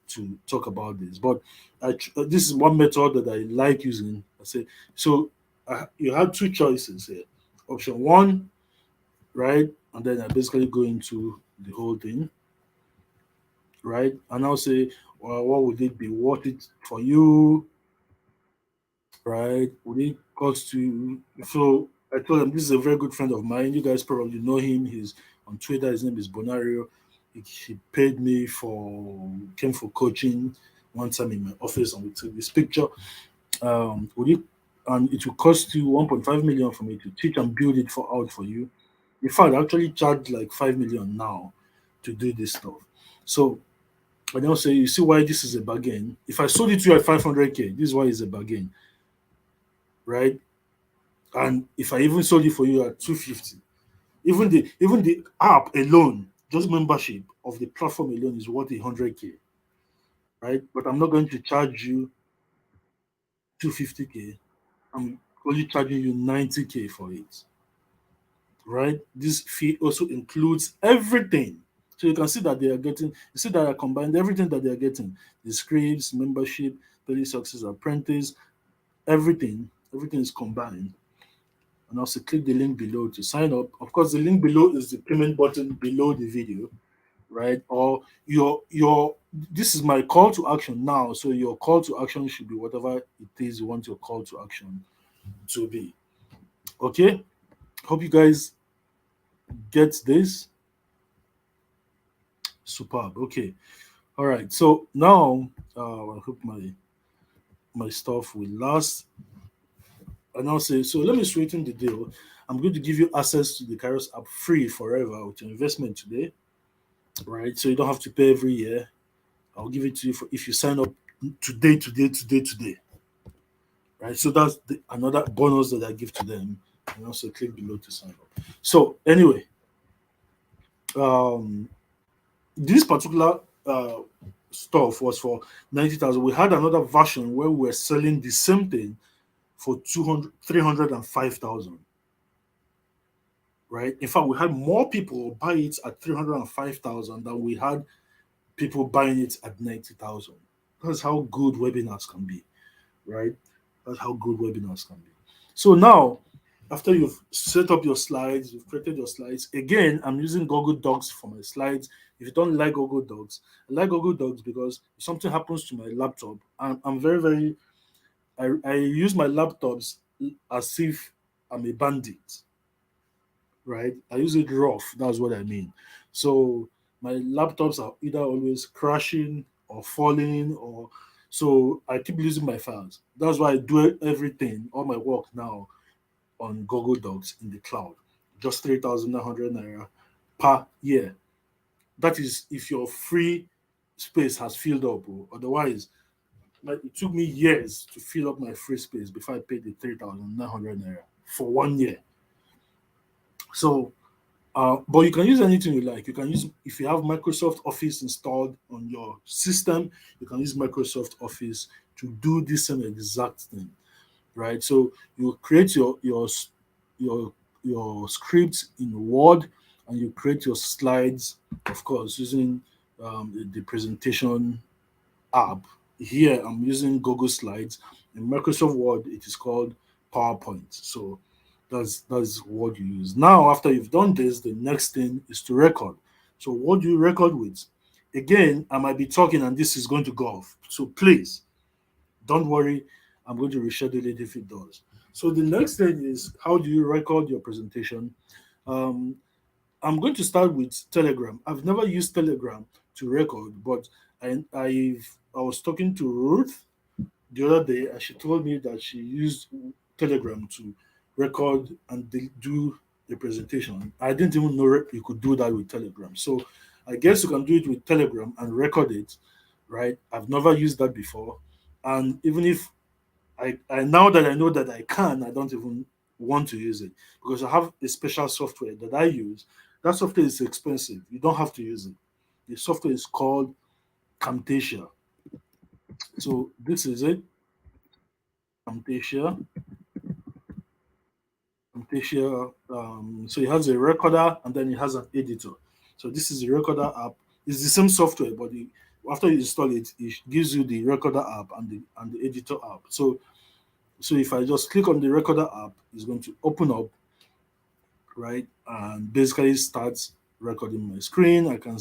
to talk about this. But this is one method that I like using. I say so. You have two choices here. Option one, right, and then I basically go into the whole thing, right, and I'll say, well, what would it be worth it for you, right? Would it cost you? So I told him this is a very good friend of mine. You guys probably know him. He's on Twitter. His name is Bonario. He paid me came for coaching one time in my office, and we took this picture. Would it and it will cost you 1.5 million for me to teach and build it out for you. In fact, I actually charge like 5 million now to do this stuff. So I don't say, you see why this is a bargain. If I sold it to you at 500K, this is why it's a bargain, right? And if I even sold it for you at 250, even the app alone, just membership of the platform alone is worth 100K, right? But I'm not going to charge you 250K. I'm only charging you 90K for it, right? This fee also includes everything. So you can see that they are getting, you see that I combined everything that they are getting: the scripts, membership, daily success apprentice, everything is combined. And also click the link below to sign up. Of course, the link below is the payment button below the video, right? Or your this is my call to action now. So your call to action should be whatever it is you want your call to action to be. Okay. Hope you guys get this. Superb. Okay. All right. So now I hope my stuff will last. And I'll say, so let me sweeten the deal. I'm going to give you access to the Kairos app free forever with your investment today, right? So you don't have to pay every year. I'll give it to you if you sign up today, right? So that's another bonus that I give to them. And also click below to sign up. So anyway, um, this particular stuff was for 90,000. We had another version where we were selling the same thing for 305,000, right? In fact, we had more people buy it at 305,000 than we had people buying it at 90,000. That's how good webinars can be, right? That's how good webinars can be. So now, after you've set up your slides, you've created your slides. Again, I'm using Google Docs for my slides. If you don't like Google Docs, I like Google Docs because if something happens to my laptop, I'm very, very, I use my laptops as if I'm a bandit, right? I use it rough. That's what I mean. So my laptops are either always crashing or falling, or so I keep losing my files. That's why I do everything, all my work now on Google Docs in the cloud. Just 3,900 naira per year. That is if your free space has filled up. Otherwise, like, it took me years to fill up my free space before I paid the 3,900 naira for 1 year. So but you can use anything you like. You can use, if you have Microsoft Office installed on your system, you can use Microsoft Office to do this same exact thing, right? So you create your your script in Word, and you create your slides, of course, using the presentation app. Here I'm using Google Slides. In Microsoft Word, it is called PowerPoint. So that's what you use. Now, after you've done this, the next thing is to record. So what do you record with? Again, I might be talking and this is going to go off. So please don't worry. I'm going to reschedule it if it does. So the next thing is, how do you record your presentation? Um, I'm going to start with Telegram. I've never used Telegram to record, but I was talking to Ruth the other day, and she told me that she used Telegram to record and do the presentation. I didn't even know you could do that with Telegram. So I guess you can do it with Telegram and record it, right? I've never used that before, and even if I now that I know that I can, I don't even want to use it because I have a special software that I use. That software is expensive. You don't have to use it. The software is called Camtasia. So this is it, Camtasia. Camtasia. So it has a recorder and then it has an editor. So this is the recorder app. It's the same software, but after you install it, it gives you the recorder app and the editor app. So if I just click on the recorder app, it's going to open up, right, and basically starts recording my screen. I can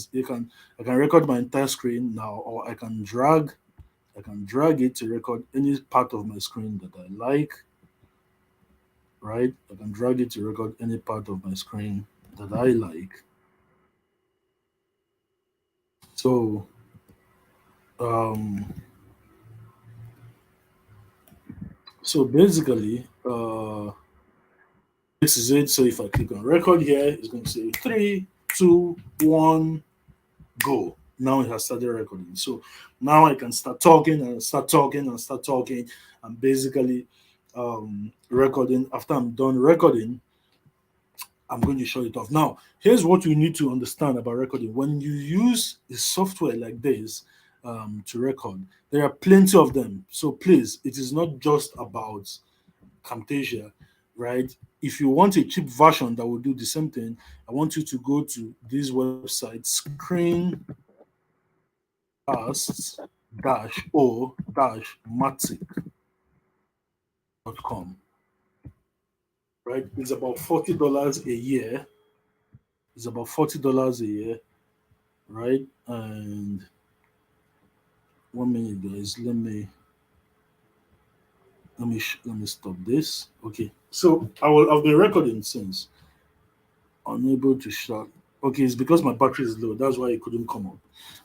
record my entire screen now, or I can drag it to record any part of my screen that I like, right? I can drag it to record any part of my screen that I like. So um so basically this is it. So if I click on record here, it's going to say 3, 2, 1, go. Now it has started recording. So now I can start talking and start talking and start talking and basically recording. After I'm done recording, I'm going to shut it off. Now, here's what you need to understand about recording. When you use a software like this to record, there are plenty of them. So please, it is not just about Camtasia, right? If you want a cheap version that will do the same thing, I want you to go to this website, screencast-o-matic.com, right? It's about $40 a year. It's about $40 a year, right? And 1 minute, guys. Let me stop this. Okay. So I've been recording since unable to shut. Okay, it's because my battery is low. That's why it couldn't come up.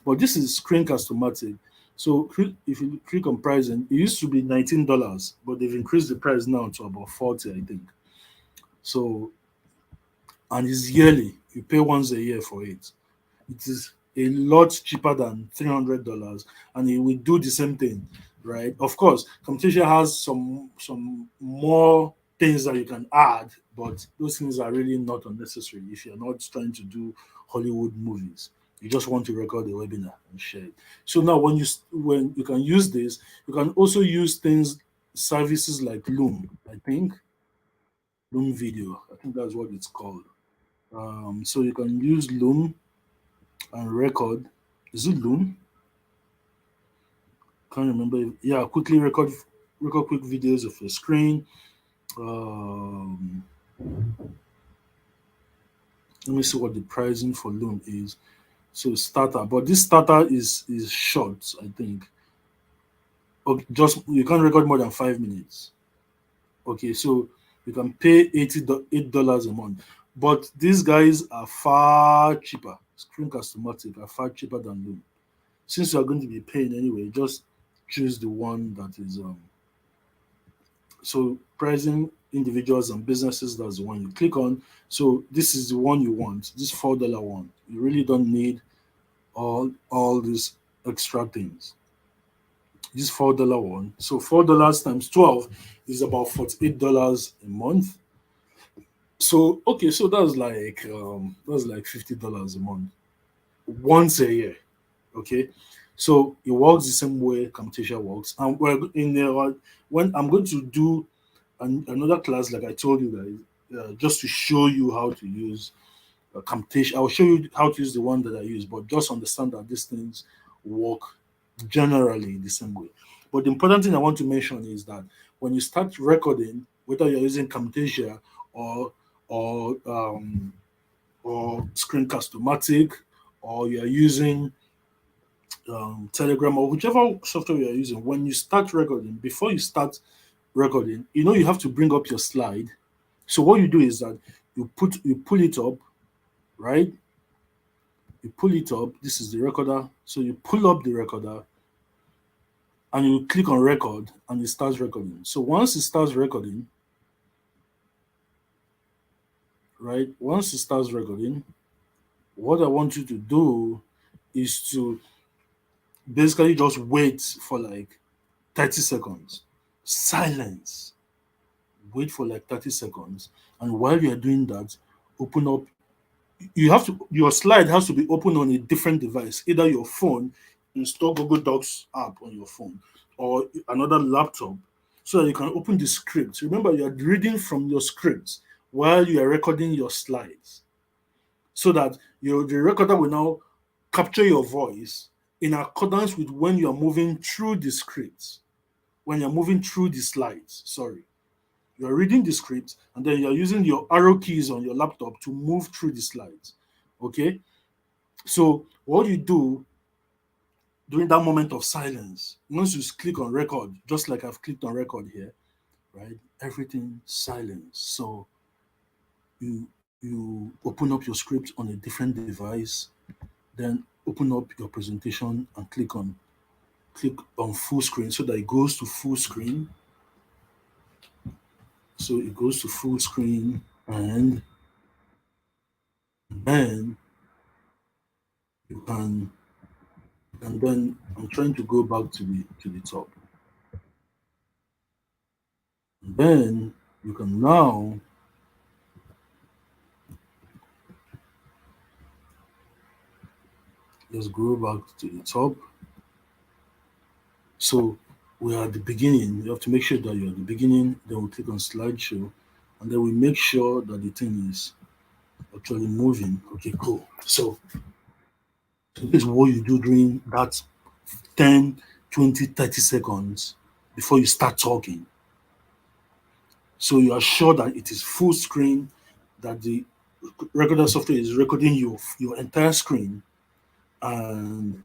But this is Screencast-O-Matic. So if you click on pricing, it used to be $19, but they've increased the price now to about 40, I think. So and it's yearly. You pay once a year for it. It is a lot cheaper than $300, and it will do the same thing, right? Of course, competition has some more things that you can add, but those things are really not unnecessary if you're not trying to do Hollywood movies. You just want to record a webinar and share it. So now, when you can use this, you can also use things services like Loom. I think Loom Video. I think that's what it's called. So you can use Loom and record. Is it Loom? Can't remember. Yeah, quickly record quick videos of your screen. Um, Let me see what the pricing for Loom is. So starter, but this starter is short, I think. Okay, just you can't record more than 5 minutes. Okay, so you can pay $88 a month. But these guys are far cheaper. Screencast-O-Matic are far cheaper than Loom. Since you are going to be paying anyway, just choose the one that is so pricing individuals and businesses, that's the one you click on. So this is the one you want, this $4 one. You really don't need all these extra things. This $4 one. So $4 times 12 is about $48 a month. So okay, so that's like $50 a month once a year. Okay, so it works the same way Camtasia works. And we're in there when I'm going to do another class, like I told you guys, just to show you how to use Camtasia. I'll show you how to use the one that I use, but just understand that these things work generally the same way. But the important thing I want to mention is that when you start recording, whether you're using Camtasia or or um, or Screencast-O-Matic, or you're using Telegram or whichever software you're using, when you start recording, before you start recording, you have to bring up your slide. So what you do is that you pull it up, right? You pull it up. This is the recorder. So you pull up the recorder and you click on record and it starts recording. So once it starts recording, right? Once it starts recording, what I want you to do is to basically just wait for like 30 seconds. Silence. Wait for like 30 seconds. And while you're doing that, open up. Your slide has to be open on a different device, either your phone, install Google Docs app on your phone, or another laptop, so that you can open the script. Remember, you are reading from your script while you are recording your slides, so that the recorder will now capture your voice in accordance with when you are moving through the script, when you're moving through the slides. Sorry. You're reading the script and then you're using your arrow keys on your laptop to move through the slides. Okay? So, what you do during that moment of silence, once you click on record, just like I've clicked on record here, right? Everything silence. So, you open up your script on a different device, then open up your presentation and click on full screen so that it goes to full screen. So it goes to full screen, and then you can, and then I'm trying to go back to the top. And then you can now just go back to the top. So we are at the beginning. You have to make sure that you're at the beginning. Then we click on slideshow, and then we make sure that the thing is actually moving. Okay, cool. So this is what you do during that 10, 20, 30 seconds before you start talking. So you are sure that it is full screen, that the recorder software is recording your entire screen, and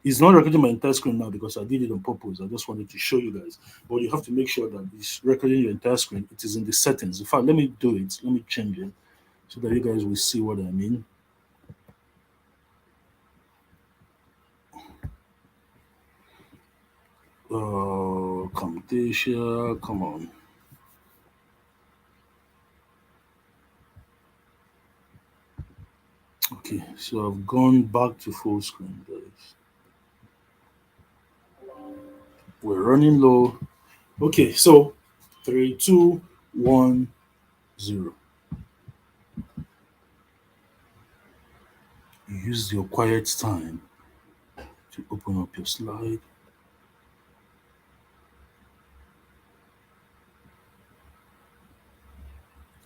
it's not recording my entire screen now because I did it on purpose. I just wanted to show you guys. But you have to make sure that it's recording your entire screen. It is in the settings. In fact, let me do it. Let me change it so that you guys will see what I mean. Camtasia, come on. Okay, so I've gone back to full screen, guys. We're running low. Okay, so 3, 2, 1, 0. You use your quiet time to open up your slide.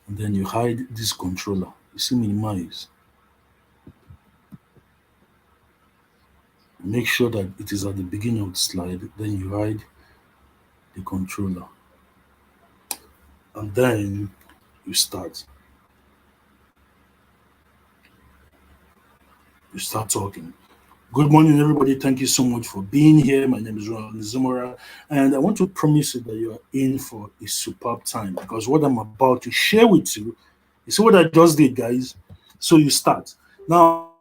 And then you hide this controller. You see minimize. Make sure that it is at the beginning of the slide. Then you hide the controller. And then you start. You start talking. Good morning, everybody. Thank you so much for being here. My name is Ronald Zumora, and I want to promise you that you are in for a superb time, because what I'm about to share with you is what I just did, guys. So you start. Now,